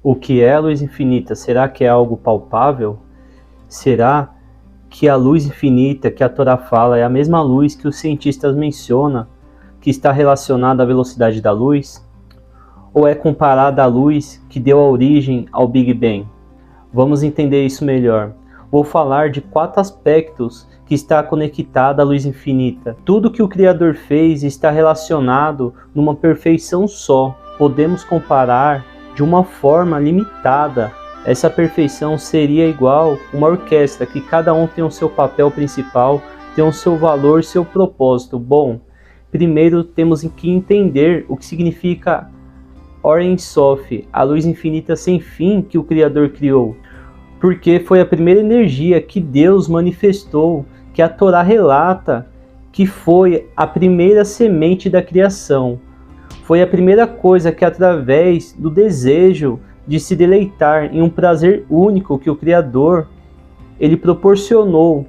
O que é a luz infinita? Será que é algo palpável? Será que a luz infinita que a Torá fala é a mesma luz que os cientistas mencionam, que está relacionada à velocidade da luz? Ou é comparada à luz que deu a origem ao Big Bang? Vamos entender isso melhor. Vou falar de 4 aspectos que está conectada à luz infinita. Tudo que o Criador fez está relacionado numa perfeição só. Podemos comparar de uma forma limitada. Essa perfeição seria igual uma orquestra, que cada um tem o seu papel principal, tem o seu valor, seu propósito. Bom, primeiro temos que entender o que significa Or Ein Sof, a luz infinita sem fim que o Criador criou. Porque foi a primeira energia que Deus manifestou, que a Torá relata que foi a primeira semente da criação. Foi a primeira coisa que, através do desejo de se deleitar em um prazer único que o Criador, ele proporcionou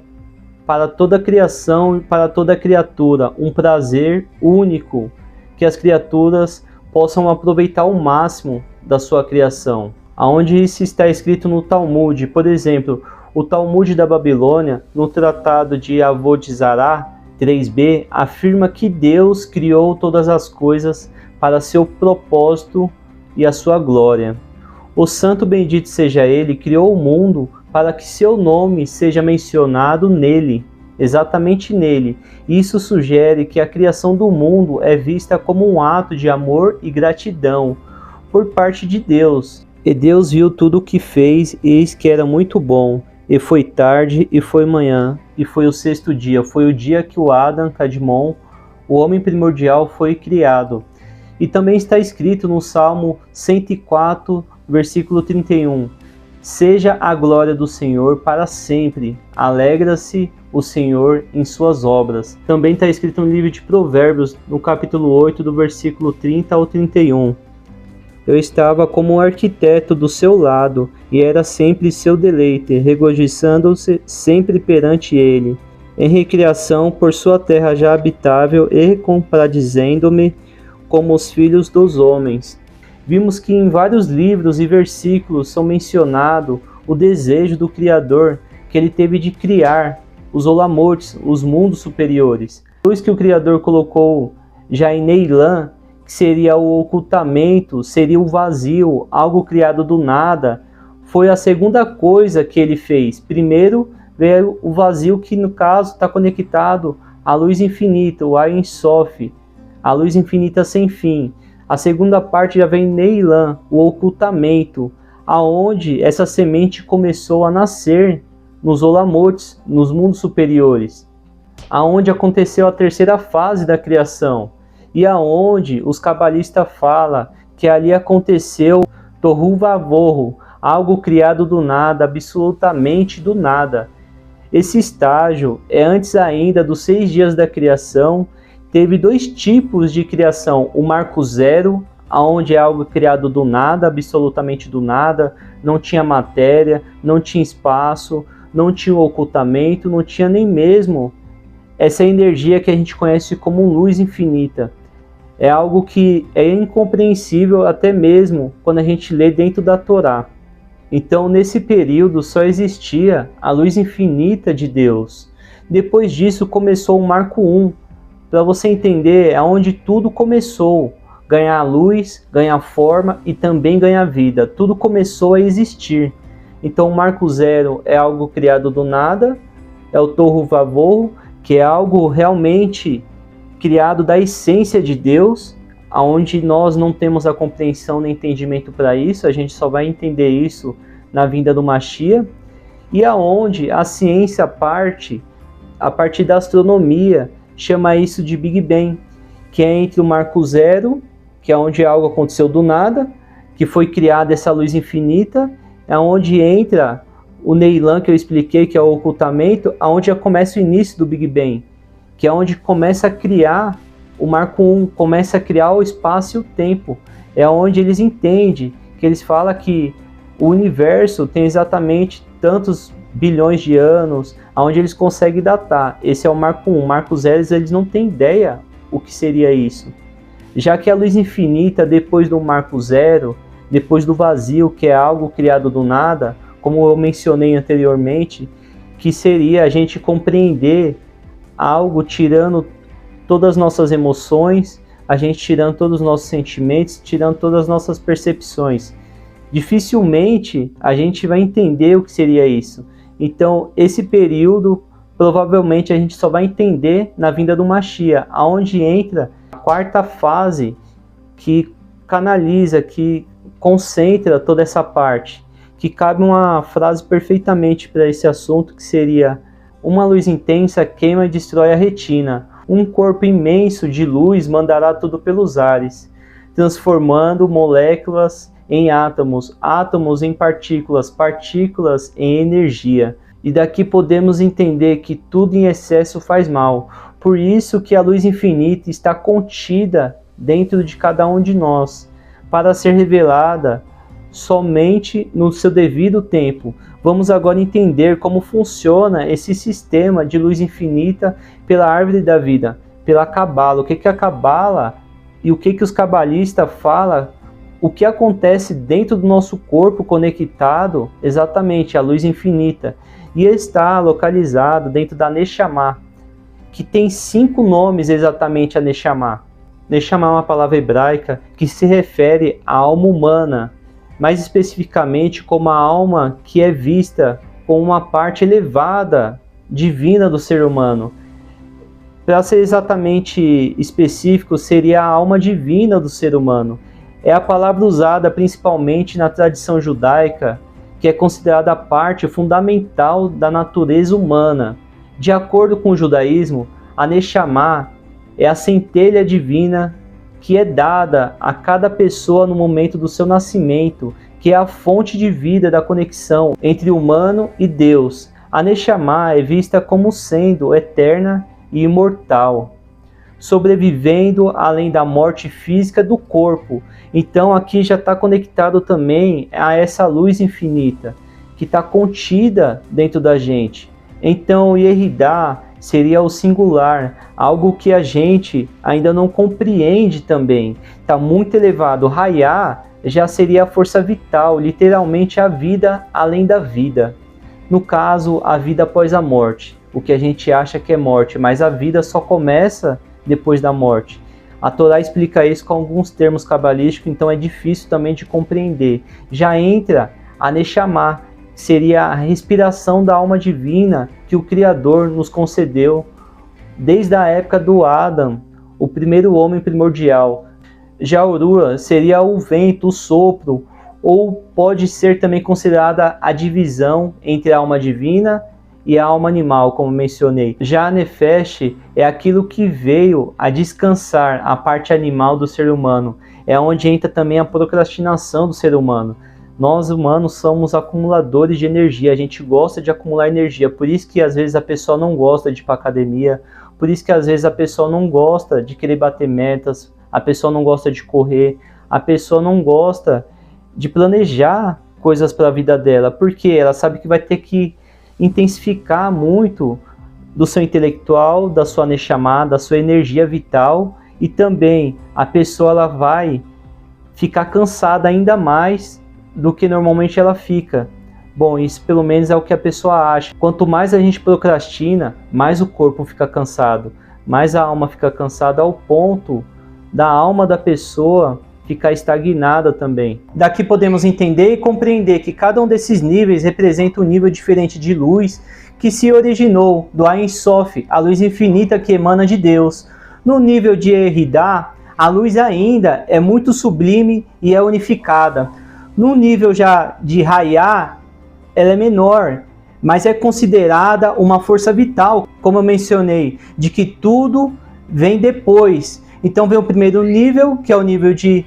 para toda a criação e para toda a criatura, um prazer único, que as criaturas possam aproveitar ao máximo da sua criação. Aonde isso está escrito no Talmud, por exemplo, o Talmud da Babilônia, no Tratado de Avodizará 3b, afirma que Deus criou todas as coisas para seu propósito e a sua glória. O santo bendito seja ele, criou o mundo para que seu nome seja mencionado nele, exatamente nele. Isso sugere que a criação do mundo é vista como um ato de amor e gratidão por parte de Deus. E Deus viu tudo o que fez, e eis que era muito bom. E foi tarde, e foi manhã, e foi o 6º dia. Foi o dia que o Adam Kadmon, o homem primordial, foi criado. E também está escrito no Salmo 104, versículo 31. Seja a glória do Senhor para sempre. Alegra-se o Senhor em suas obras. Também está escrito no livro de Provérbios, no capítulo 8, do versículo 30 ao 31. Eu estava como um arquiteto do seu lado, e era sempre seu deleite, regoziçando-se sempre perante ele, em recriação por sua terra já habitável, e compadecendo-me como os filhos dos homens. Vimos que em vários livros e versículos são mencionados o desejo do Criador, que ele teve de criar os Olamotes, os mundos superiores. Depois que o Criador colocou já em Neilã, que seria o ocultamento, seria o vazio, algo criado do nada, foi a segunda coisa que ele fez. Primeiro veio o vazio, que no caso está conectado à luz infinita, o Ein Sof, a luz infinita sem fim. A segunda parte já vem Neilã, o ocultamento, aonde essa semente começou a nascer nos Olamotes, nos mundos superiores, aonde aconteceu a terceira fase da criação, e aonde os cabalistas falam que ali aconteceu Tohu Vavohu, algo criado do nada, absolutamente do nada. Esse estágio é antes ainda dos 6 dias da criação. Teve 2 tipos de criação: o marco zero, onde é algo criado do nada, absolutamente do nada, não tinha matéria, não tinha espaço, não tinha ocultamento, não tinha nem mesmo essa energia que a gente conhece como luz infinita. É algo que é incompreensível até mesmo quando a gente lê dentro da Torá. Então, nesse período só existia a luz infinita de Deus. Depois disso começou o marco 1, para você entender aonde tudo começou, ganhar luz, ganhar forma e também ganhar vida. Tudo começou a existir. Então o marco 0 é algo criado do nada, é o Tohu Vavohu, que é algo realmente criado da essência de Deus, aonde nós não temos a compreensão nem entendimento para isso, a gente só vai entender isso na vinda do Mashiach, e aonde a ciência parte, a partir da astronomia, chama isso de Big Bang, que é entre o marco 0, que é onde algo aconteceu do nada, que foi criada essa luz infinita, é onde entra o Neilã, que eu expliquei, que é o ocultamento, aonde já começa o início do Big Bang, que é onde começa a criar o marco 1, começa a criar o espaço e o tempo. É onde eles entendem, que eles falam que o universo tem exatamente tantos bilhões de anos, onde eles conseguem datar. Esse é o marco 1. Marco 0, eles não têm ideia o que seria isso. Já que a luz infinita, depois do marco 0, depois do vazio, que é algo criado do nada, como eu mencionei anteriormente, que seria a gente compreender algo tirando todas as nossas emoções, a gente tirando todos os nossos sentimentos, tirando todas as nossas percepções. Dificilmente a gente vai entender o que seria isso. Então, esse período, provavelmente a gente só vai entender na vinda do Mashiach, aonde entra a quarta fase que canaliza, que concentra toda essa parte, que cabe uma frase perfeitamente para esse assunto, que seria: uma luz intensa queima e destrói a retina, um corpo imenso de luz mandará tudo pelos ares, transformando moléculas em átomos, átomos em partículas, partículas em energia. E daqui podemos entender que tudo em excesso faz mal. Por isso que a luz infinita está contida dentro de cada um de nós, para ser revelada somente no seu devido tempo. Vamos agora entender como funciona esse sistema de luz infinita pela árvore da vida, pela Cabala. O que é a Cabala e o que os cabalistas falam, o que acontece dentro do nosso corpo conectado exatamente à luz infinita. E está localizado dentro da Neshama, que tem 5 nomes exatamente a Neshama. Neshama é uma palavra hebraica que se refere à alma humana, mais especificamente como a alma que é vista como uma parte elevada, divina do ser humano. Para ser exatamente específico, seria a alma divina do ser humano. É a palavra usada principalmente na tradição judaica, que é considerada a parte fundamental da natureza humana. De acordo com o judaísmo, a Neshama é a centelha divina que é dada a cada pessoa no momento do seu nascimento, que é a fonte de vida da conexão entre o humano e Deus. A Neshama é vista como sendo eterna e imortal, sobrevivendo além da morte física do corpo. Então aqui já está conectado também a essa luz infinita, que está contida dentro da gente. Então Yehidá seria o singular, algo que a gente ainda não compreende também. Está muito elevado. Hayá já seria a força vital, literalmente a vida além da vida. No caso, a vida após a morte. O que a gente acha que é morte, mas a vida só começa depois da morte. A Torá explica isso com alguns termos cabalísticos, então é difícil também de compreender. Já entra a Neshama, seria a respiração da alma divina que o Criador nos concedeu desde a época do Adam, o primeiro homem primordial. Já Urua seria o vento, o sopro, ou pode ser também considerada a divisão entre a alma divina e a alma animal, como mencionei. Já a Nefesh é aquilo que veio a descansar a parte animal do ser humano. É onde entra também a procrastinação do ser humano. Nós humanos somos acumuladores de energia, a gente gosta de acumular energia, por isso que às vezes a pessoa não gosta de ir para academia, por isso que às vezes a pessoa não gosta de querer bater metas, a pessoa não gosta de correr, a pessoa não gosta de planejar coisas para a vida dela, porque ela sabe que vai ter que intensificar muito do seu intelectual, da sua Neshama, da sua energia vital, e também a pessoa ela vai ficar cansada ainda mais do que normalmente ela fica. Bom, isso pelo menos é o que a pessoa acha. Quanto mais a gente procrastina, mais o corpo fica cansado, mais a alma fica cansada, ao ponto da alma da pessoa ficar estagnada também. Daqui podemos entender e compreender que cada um desses níveis representa um nível diferente de luz que se originou do Ein Sof, a luz infinita que emana de Deus. No nível de Yehidá, a luz ainda é muito sublime e é unificada. No nível já de Hayá, ela é menor, mas é considerada uma força vital, como eu mencionei, de que tudo vem depois. Então vem o primeiro nível, que é o nível de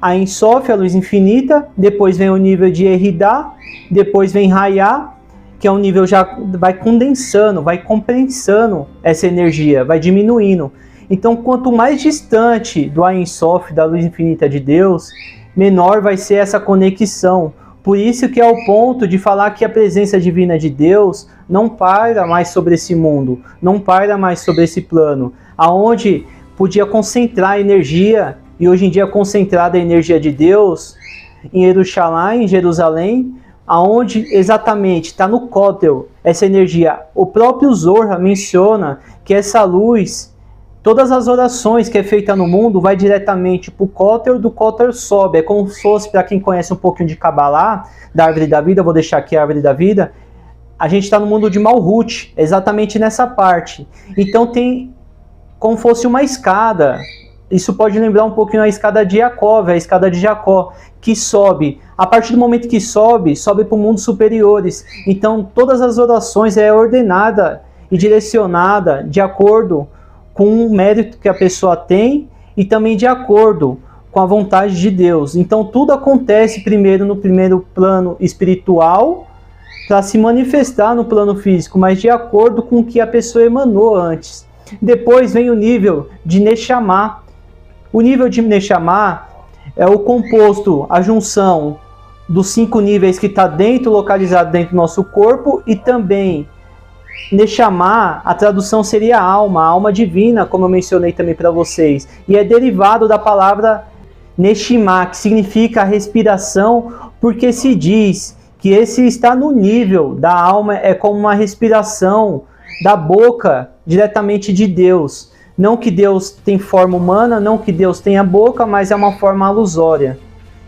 Ein Sof, a luz infinita, depois vem o nível de Yehidá, depois vem Hayá, que é um nível já vai condensando, vai compensando essa energia, vai diminuindo. Então quanto mais distante do Ein Sof, da luz infinita de Deus, menor vai ser essa conexão. Por isso que é o ponto de falar que a presença divina de Deus não paira mais sobre esse mundo, não paira mais sobre esse plano, aonde podia concentrar energia, e hoje em dia concentrada a energia de Deus em Jerusalém, em Jerusalém, aonde exatamente está no Kotel essa energia. O próprio Zohar menciona que essa luz, todas as orações que é feita no mundo, vai diretamente para o Kotel, do Kotel sobe. É como se fosse, para quem conhece um pouquinho de Kabbalah, da Árvore da Vida, vou deixar aqui a Árvore da Vida, a gente está no mundo de Malhut, exatamente nessa parte. Então tem como fosse uma escada. Isso pode lembrar um pouquinho a escada de Jacob, a escada de Jacó, que sobe. A partir do momento que sobe para o mundo superiores. Então todas as orações é ordenada e direcionada de acordo com o mérito que a pessoa tem e também de acordo com a vontade de Deus. Então tudo acontece primeiro no primeiro plano espiritual para se manifestar no plano físico, mas de acordo com o que a pessoa emanou antes. Depois vem o nível de Neshama. O nível de Neshama é o composto, a junção dos 5 níveis que está localizado dentro do nosso corpo, e também Neshama, a tradução seria alma, a alma divina, como eu mencionei também para vocês, e é derivado da palavra Neshima, que significa respiração, porque se diz que esse está no nível da alma, é como uma respiração da boca diretamente de Deus. Não que Deus tem forma humana, não que Deus tenha boca, mas é uma forma alusória.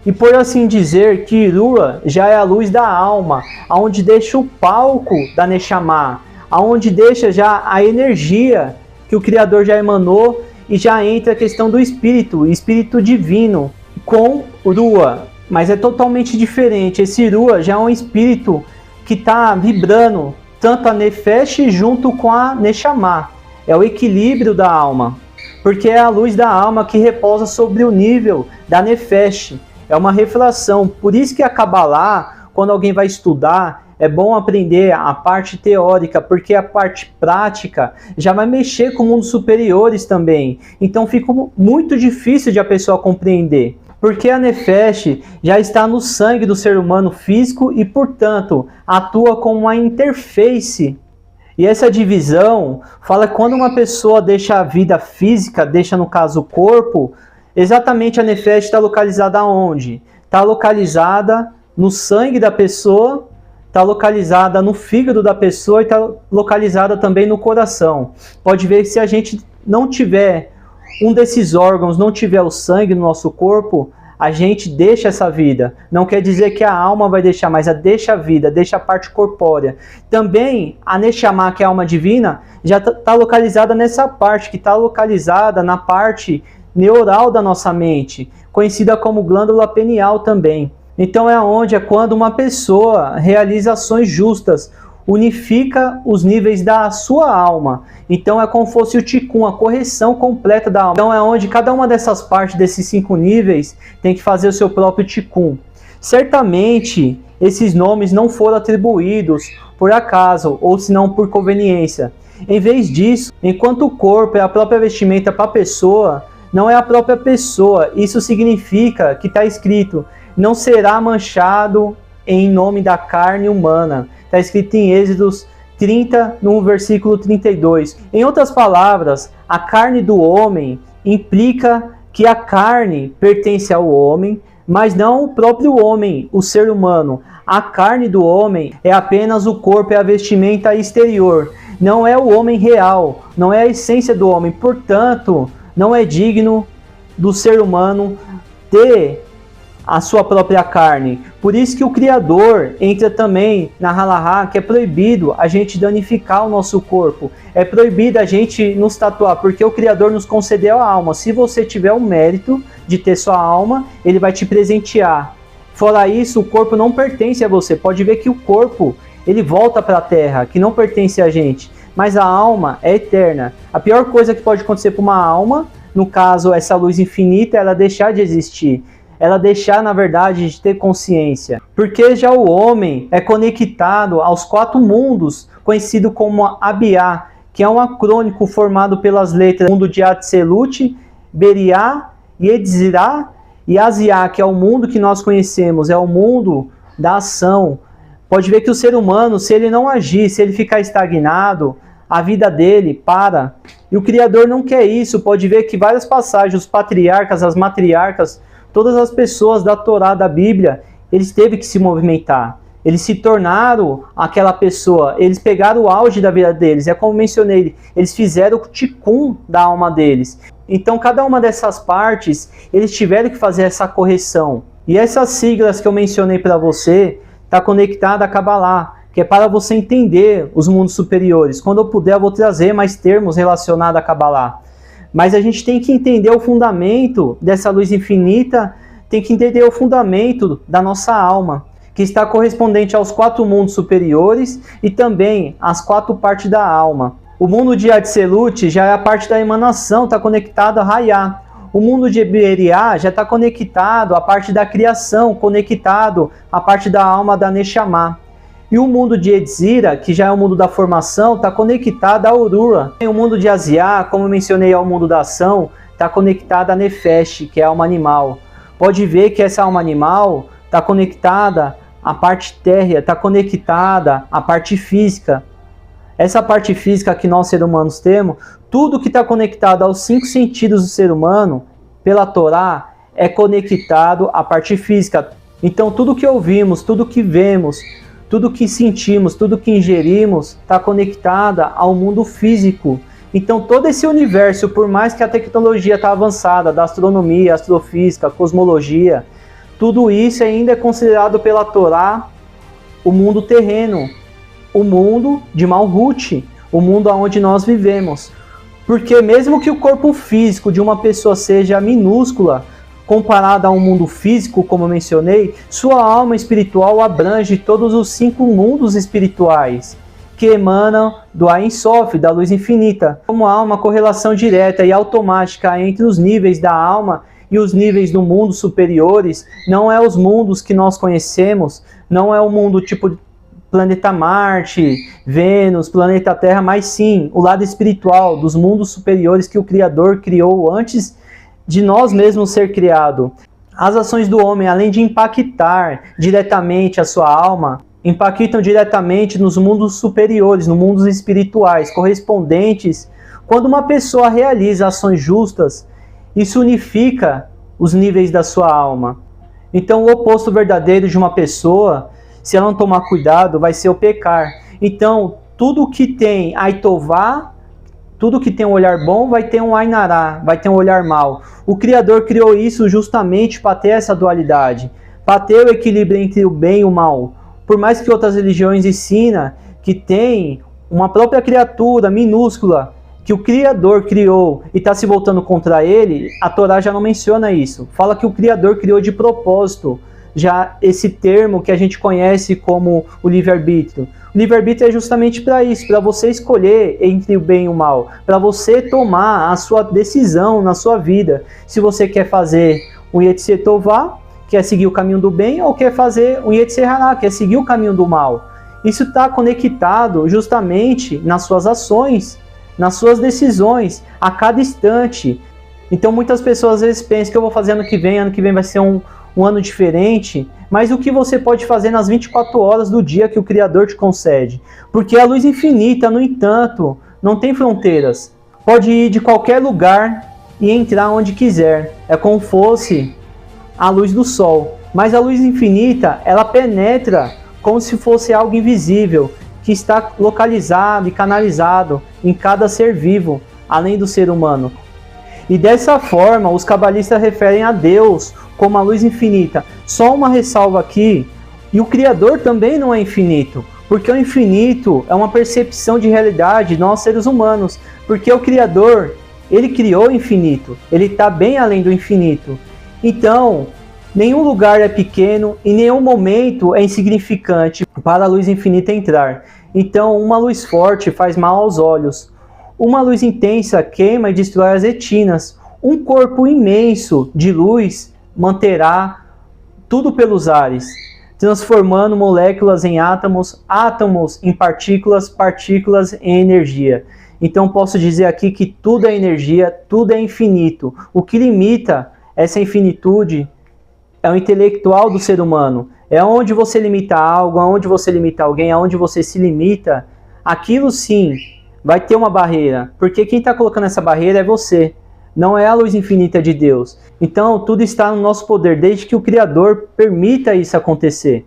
E por assim dizer, que Ruach já é a luz da alma, aonde deixa o palco da Neshama, aonde deixa já a energia que o Criador já emanou, e já entra a questão do espírito divino com Ruach. Mas é totalmente diferente. Esse Ruach já é um espírito que está vibrando tanto a Nefesh junto com a Neshama. É o equilíbrio da alma, porque é a luz da alma que repousa sobre o nível da Nefesh. É uma refração. Por isso que a Kabbalah, quando alguém vai estudar, é bom aprender a parte teórica, porque a parte prática já vai mexer com mundos superiores também. Então fica muito difícil de a pessoa compreender. Porque a Nefesh já está no sangue do ser humano físico e, portanto, atua como uma interface. E essa divisão fala que quando uma pessoa deixa a vida física, deixa no caso o corpo, exatamente a Nefesh está localizada onde? Está localizada no sangue da pessoa, está localizada no fígado da pessoa e está localizada também no coração. Pode ver que se a gente não tiver um desses órgãos, não tiver o sangue no nosso corpo, a gente deixa essa vida. Não quer dizer que a alma vai deixar, mas deixa a vida, deixa a parte corpórea. Também a Neshama, que é a alma divina, já está localizada nessa parte, que está localizada na parte neural da nossa mente, conhecida como glândula pineal também. Então é quando uma pessoa realiza ações justas, unifica os níveis da sua alma. Então é como se fosse o Tikkun, a correção completa da alma. Então é onde cada uma dessas partes, desses 5 níveis, tem que fazer o seu próprio Tikkun. Certamente, esses nomes não foram atribuídos por acaso, ou senão por conveniência. Em vez disso, enquanto o corpo é a própria vestimenta para a pessoa, não é a própria pessoa. Isso significa que está escrito, não será manchado em nome da carne humana. Está escrito em Êxodos 30, no versículo 32. Em outras palavras, a carne do homem implica que a carne pertence ao homem, mas não o próprio homem, o ser humano. A carne do homem é apenas o corpo, é a vestimenta exterior. Não é o homem real, não é a essência do homem. Portanto, não é digno do ser humano ter a sua própria carne. Por isso que o Criador entra também na halahá, que é proibido a gente danificar o nosso corpo. É proibido a gente nos tatuar, porque o Criador nos concedeu a alma. Se você tiver o mérito de ter sua alma, ele vai te presentear. Fora isso, o corpo não pertence a você. Pode ver que o corpo, ele volta para a terra, que não pertence a gente. Mas a alma é eterna. A pior coisa que pode acontecer para uma alma, no caso, essa luz infinita, é ela deixar de existir. Ela deixar, na verdade, de ter consciência. Porque já o homem é conectado aos 4 mundos, conhecido como Abiá, que é um acrônico formado pelas letras mundo de Atzilut, Beriá, Yetzirá e Asiá, que é o mundo que nós conhecemos, é o mundo da ação. Pode ver que o ser humano, se ele não agir, se ele ficar estagnado, a vida dele para. E o Criador não quer isso. Pode ver que várias passagens, os patriarcas, as matriarcas, Todas as pessoas da Torá, da Bíblia, eles teve que se movimentar. Eles se tornaram aquela pessoa, eles pegaram o auge da vida deles. É como mencionei, eles fizeram o tikkun da alma deles. Então, cada uma dessas partes, eles tiveram que fazer essa correção. E essas siglas que eu mencionei para você, está conectada a Kabbalah, que é para você entender os mundos superiores. Quando eu puder, eu vou trazer mais termos relacionados a Kabbalah. Mas a gente tem que entender o fundamento dessa luz infinita, tem que entender o fundamento da nossa alma, que está correspondente aos 4 mundos superiores e também às 4 partes da alma. O mundo de Atzilut já é a parte da emanação, está conectado a Hayá. O mundo de Beriá já está conectado à parte da criação, conectado à parte da alma da Neshama. E o mundo de Yetzirah, que já é o mundo da formação, está conectado a Aurora. E o mundo de Asiá, como eu mencionei, ao mundo da ação, está conectado a Nefesh, que é a alma animal. Pode ver que essa alma animal está conectada à parte térrea, está conectada à parte física. Essa parte física que nós seres humanos temos, tudo que está conectado aos 5 sentidos do ser humano, pela Torá, é conectado à parte física. Então tudo que ouvimos, tudo que vemos, tudo que sentimos, tudo que ingerimos, está conectado ao mundo físico. Então todo esse universo, por mais que a tecnologia está avançada, da astronomia, astrofísica, cosmologia, tudo isso ainda é considerado pela Torá o mundo terreno, o mundo de Malhut, o mundo onde nós vivemos. Porque mesmo que o corpo físico de uma pessoa seja minúscula, comparada a um mundo físico, como eu mencionei, sua alma espiritual abrange todos os 5 mundos espirituais, que emanam do Ein Sof, da luz infinita. Como há uma correlação direta e automática entre os níveis da alma e os níveis do mundo superiores, não é os mundos que nós conhecemos, não é o mundo tipo planeta Marte, Vênus, planeta Terra, mas sim o lado espiritual dos mundos superiores que o Criador criou antes de nós mesmos ser criado. As ações do homem, além de impactar diretamente a sua alma, impactam diretamente nos mundos superiores, nos mundos espirituais, correspondentes. Quando uma pessoa realiza ações justas, isso unifica os níveis da sua alma. Então o oposto verdadeiro de uma pessoa, se ela não tomar cuidado, vai ser o pecar. Então tudo que tem Aitová, tudo que tem um olhar bom vai ter um Ainará, vai ter um olhar mau. O Criador criou isso justamente para ter essa dualidade, para ter o equilíbrio entre o bem e o mal. Por mais que outras religiões ensinam que tem uma própria criatura minúscula que o Criador criou e está se voltando contra ele, a Torá já não menciona isso. Fala que o Criador criou de propósito já esse termo que a gente conhece como o livre-arbítrio. O livre-arbítrio é justamente para isso, para você escolher entre o bem e o mal, para você tomar a sua decisão na sua vida. Se você quer fazer um Yetzer Tová, quer seguir o caminho do bem, ou quer fazer um Yetzer Hará, quer seguir o caminho do mal. Isso está conectado justamente nas suas ações, nas suas decisões, a cada instante. Então muitas pessoas às vezes pensam que eu vou fazer ano que vem vai ser um ano diferente, mas o que você pode fazer nas 24 horas do dia que o Criador te concede? Porque a luz infinita, no entanto, não tem fronteiras. Pode ir de qualquer lugar e entrar onde quiser. É como fosse a luz do sol. Mas a luz infinita, ela penetra como se fosse algo invisível, que está localizado e canalizado em cada ser vivo, além do ser humano. E dessa forma, os cabalistas referem a Deus como a luz infinita. Só uma ressalva aqui, e o Criador também não é infinito, porque o infinito é uma percepção de realidade de nós seres humanos, porque o Criador, ele criou o infinito, ele está bem além do infinito. Então, nenhum lugar é pequeno e nenhum momento é insignificante para a luz infinita entrar. Então, uma luz forte faz mal aos olhos. Uma luz intensa queima e destrói as retinas. Um corpo imenso de luz manterá tudo pelos ares, transformando moléculas em átomos, átomos em partículas, partículas em energia. Então posso dizer aqui que tudo é energia, tudo é infinito. O que limita essa infinitude é o intelectual do ser humano. É onde você limita algo, onde você limita alguém, onde você se limita, aquilo sim vai ter uma barreira, porque quem está colocando essa barreira é você. não é a luz infinita de Deus. Então, tudo está no nosso poder, desde que o Criador permita isso acontecer.